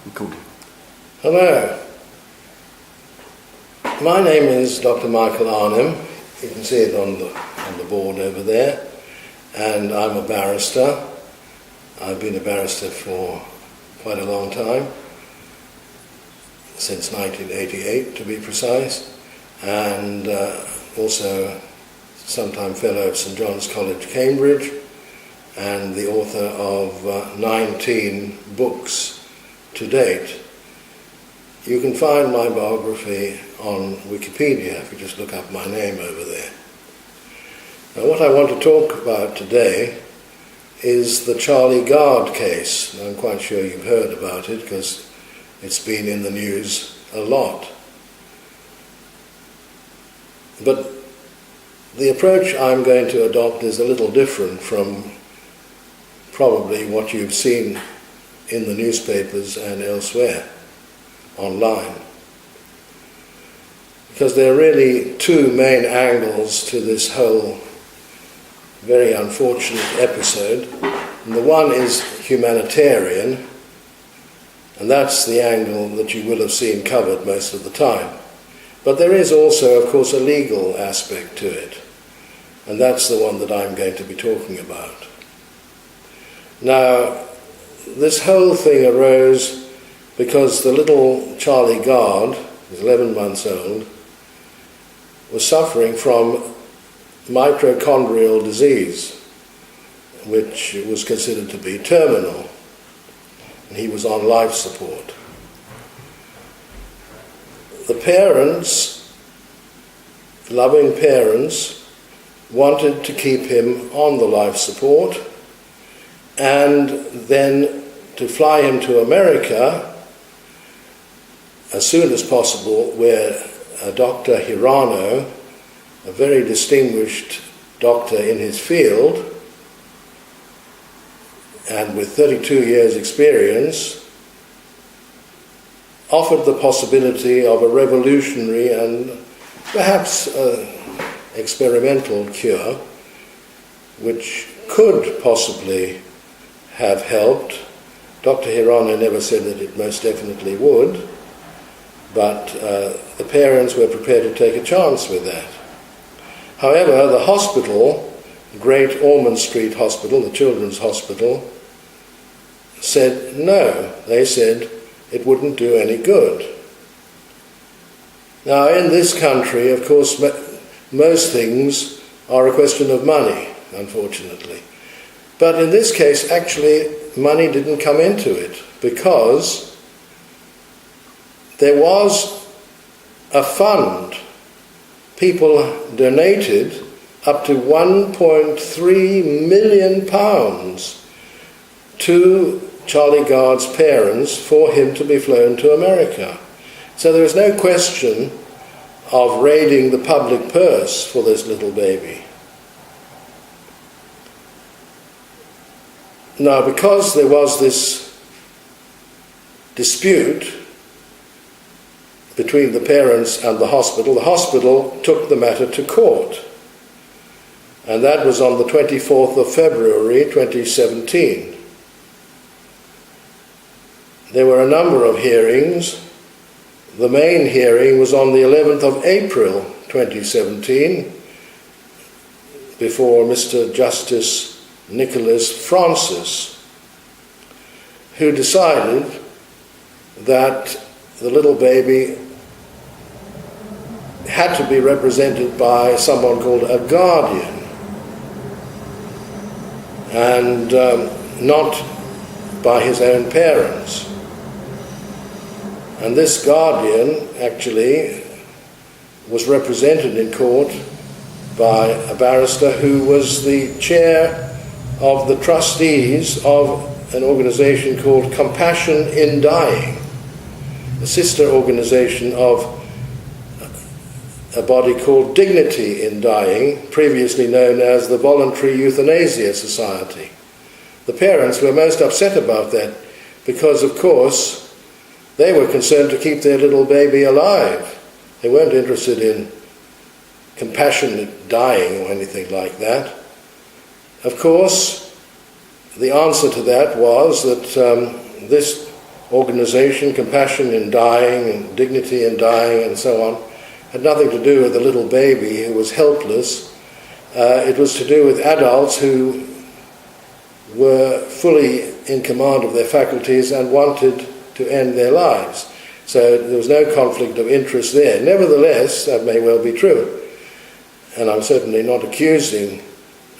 Recording. Hello. My name is Dr. Michael Arnheim. You can see it on the board over there. And I'm a barrister. I've been a barrister for quite a long time, since 1988 to be precise, and also sometime Fellow of St John's College, Cambridge, and the author of 19 books to date. You can find my biography on Wikipedia if you just look up my name over there. Now, what I want to talk about today is the Charlie Gard case. I'm quite sure you've heard about it because it's been in the news a lot. But the approach I'm going to adopt is a little different from probably what you've seen in the newspapers and elsewhere, online. Because there are really two main angles to this whole very unfortunate episode. And the one is humanitarian, and that's the angle that you will have seen covered most of the time. But there is also, of course, a legal aspect to it, and that's the one that I'm going to be talking about. Now, this whole thing arose because the little Charlie Gard, who's 11 months old, was suffering from mitochondrial disease, which was considered to be terminal, and he was on life support. The parents, loving parents, wanted to keep him on the life support and then to fly him to America as soon as possible, where Dr. Hirano, a very distinguished doctor in his field and with 32 years' experience, offered the possibility of a revolutionary and perhaps experimental cure which could possibly have helped. Dr. Hirano never said that it most definitely would, but the parents were prepared to take a chance with that. However, the hospital, Great Ormond Street Hospital, the children's hospital, said no. They said it wouldn't do any good. Now, in this country, of course, most things are a question of money, unfortunately. But in this case, actually, money didn't come into it because there was a fund. People donated up to £1.3 million to Charlie Gard's parents for him to be flown to America. So there was no question of raiding the public purse for this little baby. Now, because there was this dispute between the parents and the hospital took the matter to court. And that was on the 24th of February 2017. There were a number of hearings. The main hearing was on the 11th of April 2017 before Mr. Justice Nicholas Francis, who decided that the little baby had to be represented by someone called a guardian, and not by his own parents. And this guardian actually was represented in court by a barrister who was the chair of the trustees of an organisation called Compassion in Dying, a sister organisation of a body called Dignity in Dying, previously known as the Voluntary Euthanasia Society. The parents were most upset about that because, of course, they were concerned to keep their little baby alive. They weren't interested in compassionate dying or anything like that. Of course, the answer to that was that this organisation, compassion in dying and dignity in dying and so on, had nothing to do with the little baby who was helpless. It was to do with adults who were fully in command of their faculties and wanted to end their lives. So there was no conflict of interest there. Nevertheless, that may well be true. And I'm certainly not accusing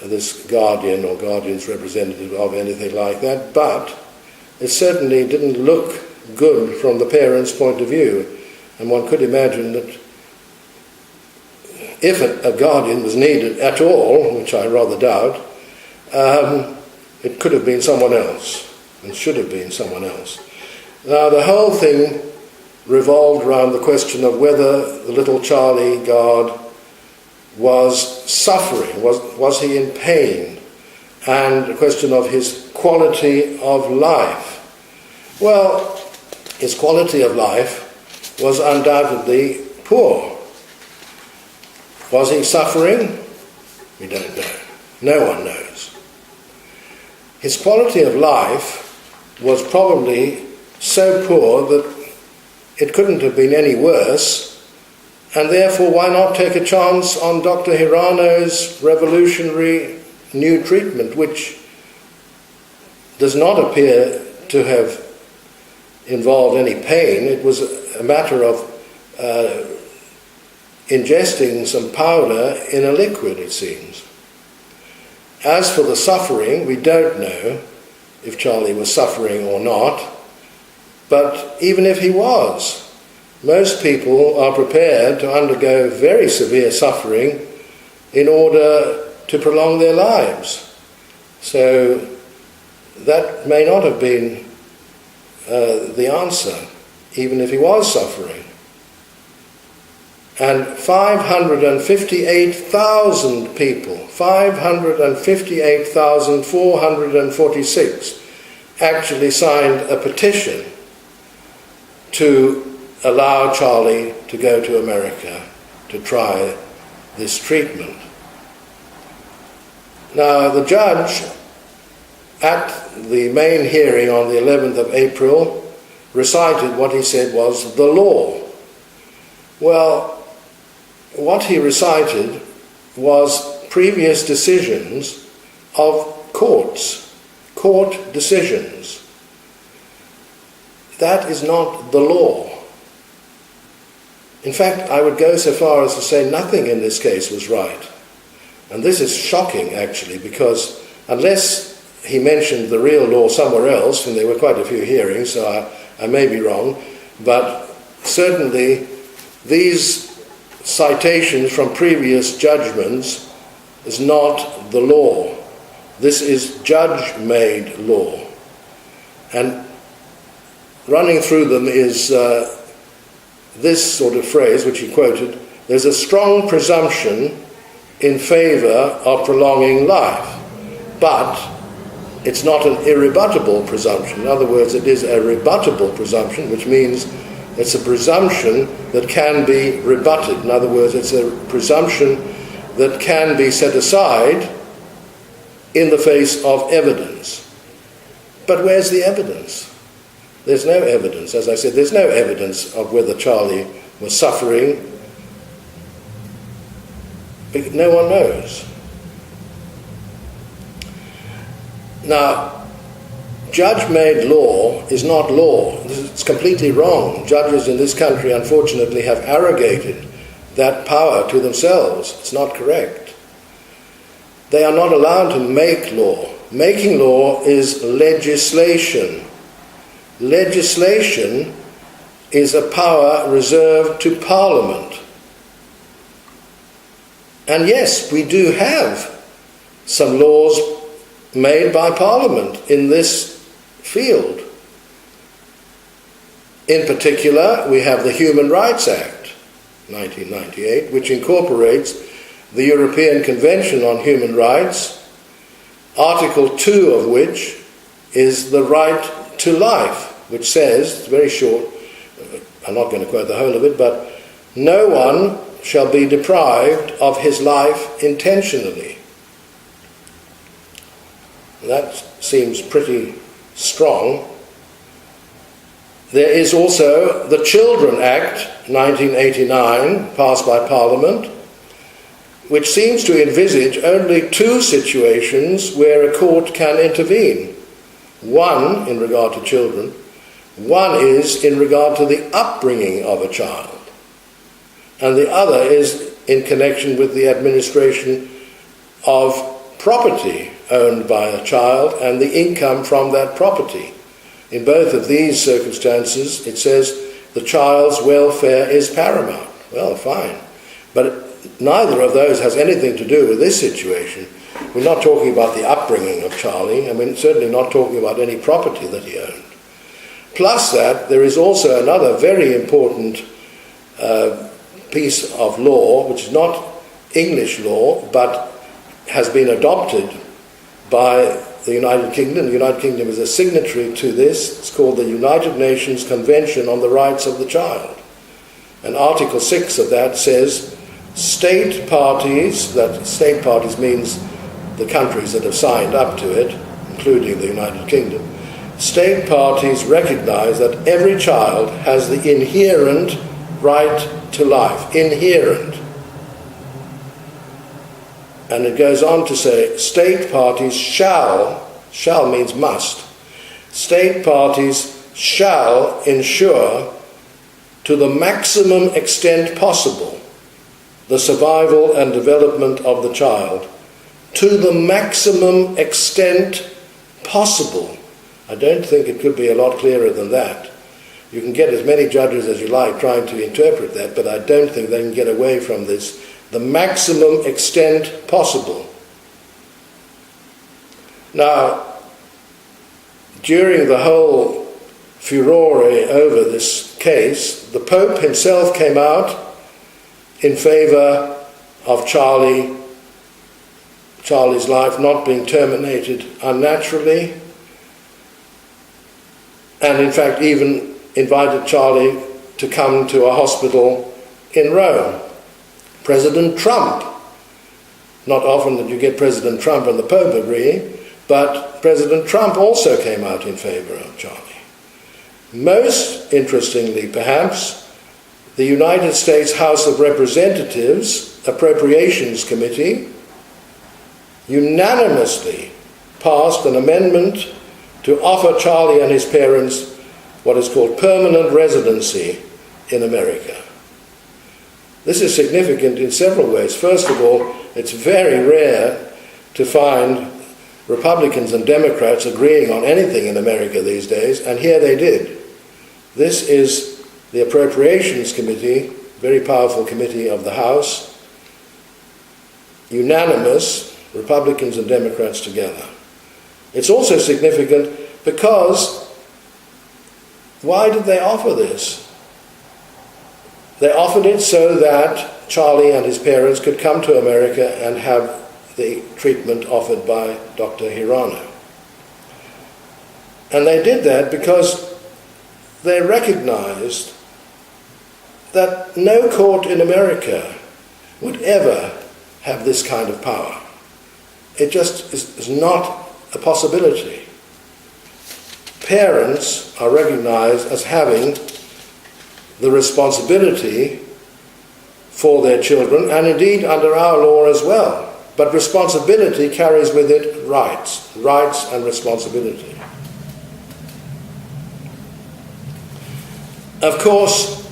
this guardian or guardian's representative of anything like that, but it certainly didn't look good from the parents' point of view. And one could imagine that if a guardian was needed at all, which I rather doubt, it could have been someone else, and should have been someone else. Now, the whole thing revolved around the question of whether the little Charlie Gard was suffering, was he in pain, and the question of his quality of life. Well, his quality of life was undoubtedly poor. Was he suffering? We don't know. No one knows. His quality of life was probably so poor that it couldn't have been any worse, and therefore why not take a chance on Dr. Hirano's revolutionary new treatment, which does not appear to have involved any pain. It was a matter of ingesting some powder in a liquid, it seems. As for the suffering, we don't know if Charlie was suffering or not, but even if he was, most people are prepared to undergo very severe suffering in order to prolong their lives. So that may not have been the answer, even if he was suffering. And 558,000 people, 558,446, actually signed a petition to allow Charlie to go to America to try this treatment. Now, the judge at the main hearing on the 11th of April recited what he said was the law. Well, what he recited was previous decisions of courts, court decisions. That is not the law. In fact, I would go so far as to say nothing in this case was right. And this is shocking, actually, because unless he mentioned the real law somewhere else, and there were quite a few hearings, so I may be wrong, but certainly these citations from previous judgments is not the law. This is judge-made law. And running through them is this sort of phrase, which he quoted: there's a strong presumption in favour of prolonging life, but it's not an irrebuttable presumption. In other words, it is a rebuttable presumption, which means it's a presumption that can be rebutted. In other words, it's a presumption that can be set aside in the face of evidence. But where's the evidence? There's no evidence. As I said, there's no evidence of whether Charlie was suffering. No one knows. Now, judge-made law is not law. It's completely wrong. Judges in this country, unfortunately, have arrogated that power to themselves. It's not correct. They are not allowed to make law. Making law is legislation. Legislation is a power reserved to Parliament. And yes, we do have some laws made by Parliament in this field. In particular, we have the Human Rights Act, 1998, which incorporates the European Convention on Human Rights, Article 2 of which is the right to life, which says, it's very short, I'm not going to quote the whole of it, but no one shall be deprived of his life intentionally. That seems pretty strong. There is also the Children Act 1989, passed by Parliament, which seems to envisage only two situations where a court can intervene. One in regard to children, one is in regard to the upbringing of a child, and the other is in connection with the administration of property owned by a child and the income from that property. In both of these circumstances, it says the child's welfare is paramount. Well, fine. But neither of those has anything to do with this situation. We're not talking about the upbringing of Charlie, and we're certainly not talking about any property that he owned. Plus that, there is also another very important piece of law, which is not English law, but has been adopted by the United Kingdom. The United Kingdom is a signatory to this. It's called the United Nations Convention on the Rights of the Child. And Article 6 of that says state parties, that state parties means the countries that have signed up to it, including the United Kingdom, state parties recognise that every child has the inherent right to life. Inherent. And it goes on to say, state parties shall means must, state parties shall ensure to the maximum extent possible the survival and development of the child. To the maximum extent possible. I don't think it could be a lot clearer than that. You can get as many judges as you like trying to interpret that, but I don't think they can get away from this. The maximum extent possible. Now, during the whole furore over this case, the Pope himself came out in favour of Charlie's life not being terminated unnaturally, and in fact even invited Charlie to come to a hospital in Rome. President Trump, not often that you get President Trump and the Pope agreeing, but President Trump also came out in favour of Charlie. Most interestingly, perhaps, the United States House of Representatives Appropriations Committee unanimously passed an amendment to offer Charlie and his parents what is called permanent residency in America. This is significant in several ways. First of all, it's very rare to find Republicans and Democrats agreeing on anything in America these days, and here they did. This is the Appropriations Committee, very powerful committee of the House, unanimous, Republicans and Democrats together. It's also significant because why did they offer this? They offered it so that Charlie and his parents could come to America and have the treatment offered by Dr. Hirano. And they did that because they recognized that no court in America would ever have this kind of power. It just is not a possibility. Parents are recognized as having the responsibility for their children, and indeed under our law as well. But responsibility carries with it rights and responsibility. Of course,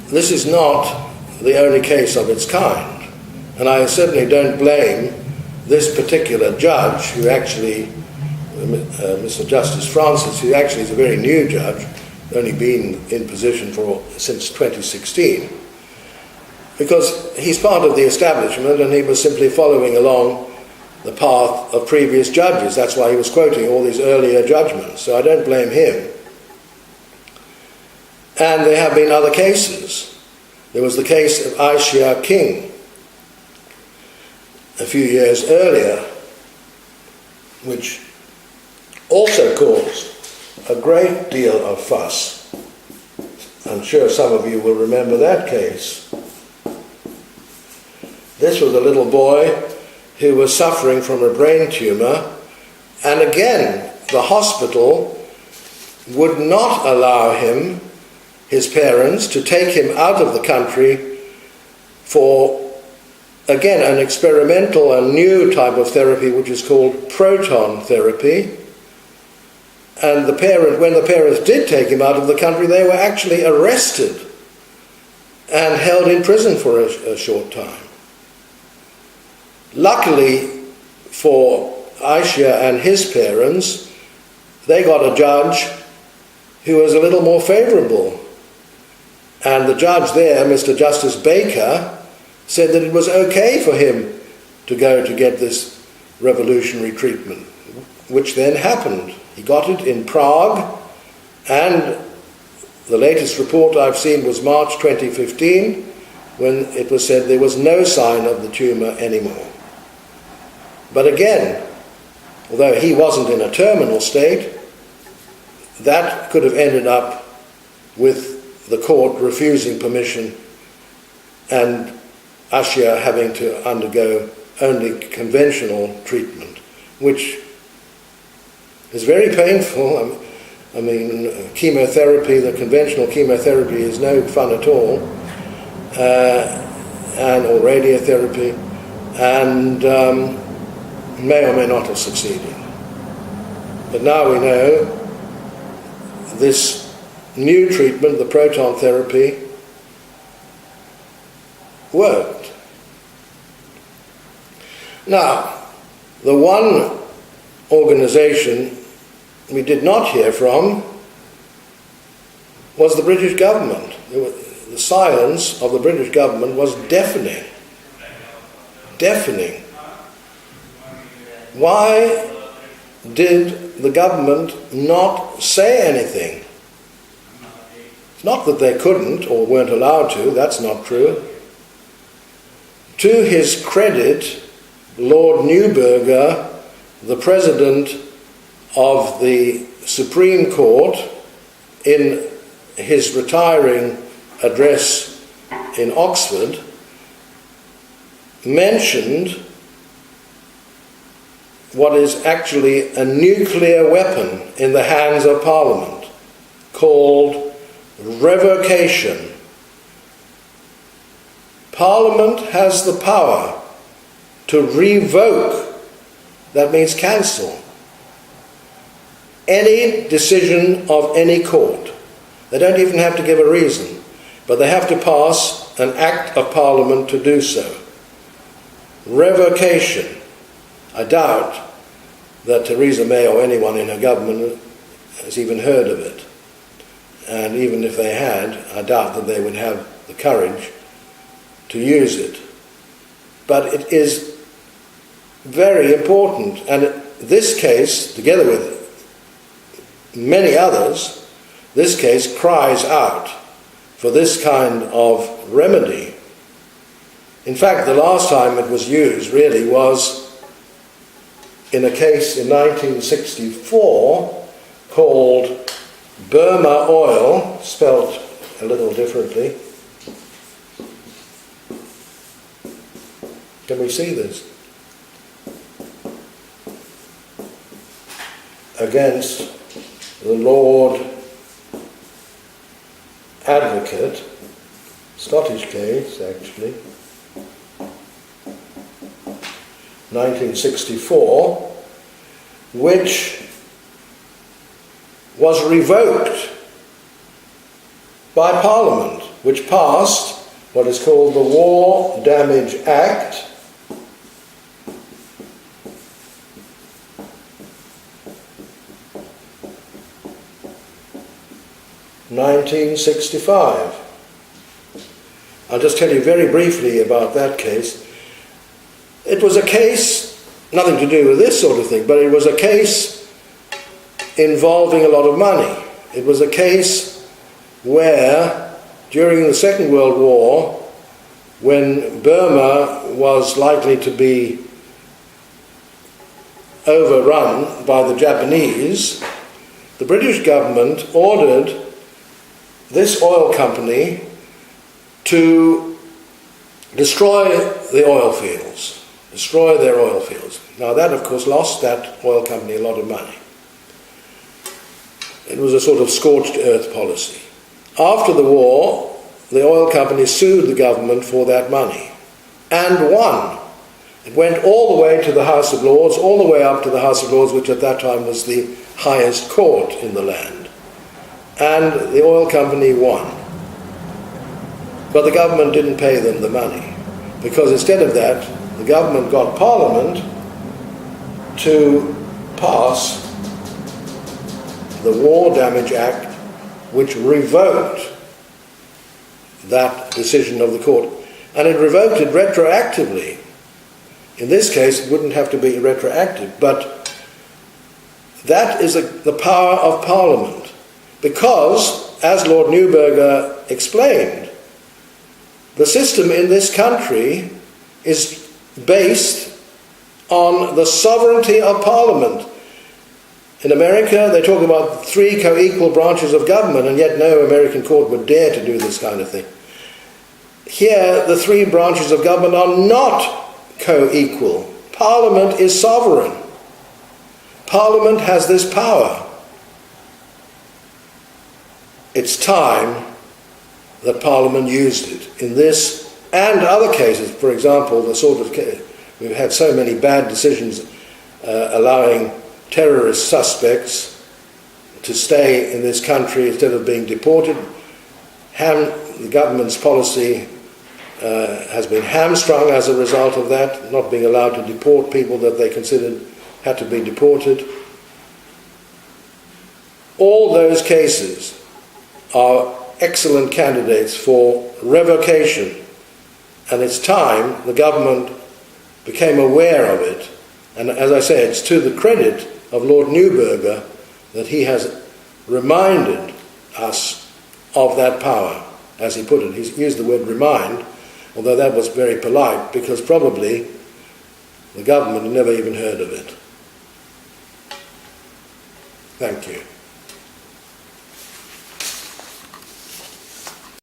this is not the only case of its kind, and I certainly don't blame this particular judge, who actually, Mr. Justice Francis, who actually is a very new judge, only been in position since 2016, because he's part of the establishment and he was simply following along the path of previous judges. That's why he was quoting all these earlier judgments, so I don't blame him. And there have been other cases. There was the case of Aisha King a few years earlier, which also caused a great deal of fuss. I'm sure some of you will remember that case. This was a little boy who was suffering from a brain tumour, and again the hospital would not allow him, his parents, to take him out of the country for, again, an experimental and new type of therapy which is called proton therapy. And when the parents did take him out of the country, they were actually arrested and held in prison for a short time. Luckily for Aisha and his parents, they got a judge who was a little more favourable. And the judge there, Mr. Justice Baker, said that it was okay for him to go to get this revolutionary treatment, which then happened. He got it in Prague, and the latest report I've seen was March 2015, when it was said there was no sign of the tumour anymore. But again, although he wasn't in a terminal state, that could have ended up with the court refusing permission and Ashia having to undergo only conventional treatment, which is very painful. I mean, chemotherapy, the conventional chemotherapy is no fun at all, or radiotherapy, and may or may not have succeeded. But now we know this new treatment, the proton therapy, worked. Now, the one organisation we did not hear from was the British government. The silence of the British government was deafening. Deafening. Why did the government not say anything? It's not that they couldn't or weren't allowed to, that's not true. To his credit, Lord Neuberger, the President of the Supreme Court, in his retiring address in Oxford, mentioned what is actually a nuclear weapon in the hands of Parliament, called revocation. Parliament has the power to revoke, that means cancel, any decision of any court. They don't even have to give a reason, but they have to pass an act of Parliament to do so. Revocation. I doubt that Theresa May or anyone in her government has even heard of it. And even if they had, I doubt that they would have the courage to use it. But it is very important, and this case, together with many others, this case cries out for this kind of remedy. In fact, the last time it was used really was in a case in 1964 called Burma Oil, spelt a little differently. Can we see this? Against the Lord Advocate, Scottish case actually, 1964, which was revoked by Parliament, which passed what is called the War Damage Act, (1965). I'll just tell you very briefly about that case. It was a case, nothing to do with this sort of thing, but it was a case involving a lot of money. It was a case where, during the Second World War, when Burma was likely to be overrun by the Japanese, the British government ordered this oil company to destroy the oil fields. Destroy their oil fields. Now that, of course, lost that oil company a lot of money. It was a sort of scorched earth policy. After the war, the oil companies sued the government for that money and won. It went all the way to the House of Lords, all the way up to the House of Lords, which at that time was the highest court in the land. And the oil company won. But the government didn't pay them the money, because instead of that, the government got Parliament to pass the War Damage Act, which revoked that decision of the court. And it revoked it retroactively. In this case, it wouldn't have to be retroactive, but that is the power of Parliament. Because, as Lord Neuberger explained, the system in this country is based on the sovereignty of Parliament. In America, they talk about 3 co-equal branches of government, and yet no American court would dare to do this kind of thing. Here, the 3 branches of government are not co-equal. Parliament is sovereign. Parliament has this power. It's time that Parliament used it in this and other cases. For example, the sort of we've had so many bad decisions allowing terrorist suspects to stay in this country instead of being deported. The government's policy has been hamstrung as a result of that, not being allowed to deport people that they considered had to be deported. All those cases are excellent candidates for revocation, and it's time the government became aware of it. And as I say, it's to the credit of Lord Neuberger that he has reminded us of that power, as he put it. He's used the word remind, although that was very polite, because probably the government had never even heard of it. Thank you.